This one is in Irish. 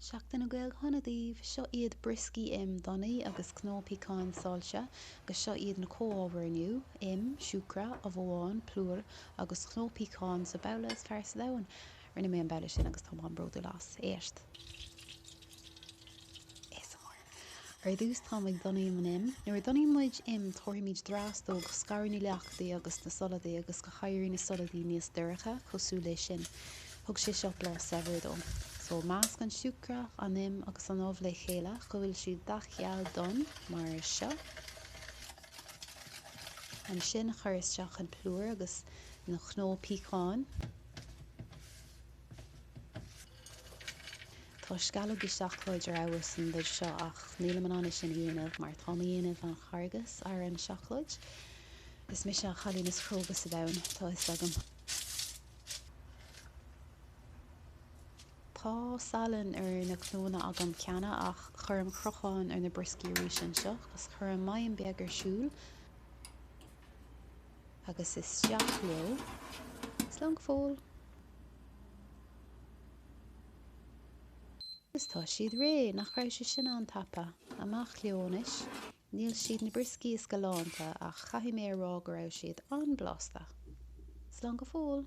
Seachtain na Gaeilge honadíobh, seo iad briscí donaí agus cnó pecán sáilte, agus seo iad na cóábhar aniu, siúcra, amháin, plúr agus cnó pecán sa balla is fearr sa domhan. Rinne mé an balla sin agus tá an bródú las éist. Ar dús tá ag donaí man nuair donaí muid tóirmid drástóg scairní leachtaí agus na soladaí agus go chairí na soladaí níos dúracha cosú lei sin. Thug sé seo lá sever dó. So más gan siúcra an agus an ábh le chéile go bhfuil siad dacheal don mar seo. An sin chuir isteach an plúr agus na chnó pecán. Tá scalog isteach chuid ar áhar san bid seo ach níl man an sin dhéanamh mar tá dhéanamh an chargas ar an seachloid. Is mis se chalín is chrógus sa domhan tá is agam. Tá salan ar na cnóna agam ceanna ach chuirm crocháin ar na brisciúí sin seo agus chuirm maidin beag ar siúl agus is steach leo. Slán fóil. Is tá siad ré nach raibh sé sin an tapa amach leonis. Níl siad na briscí is galánta ach chaithí mé rá go raibh siad an blasta. Slán go fóil.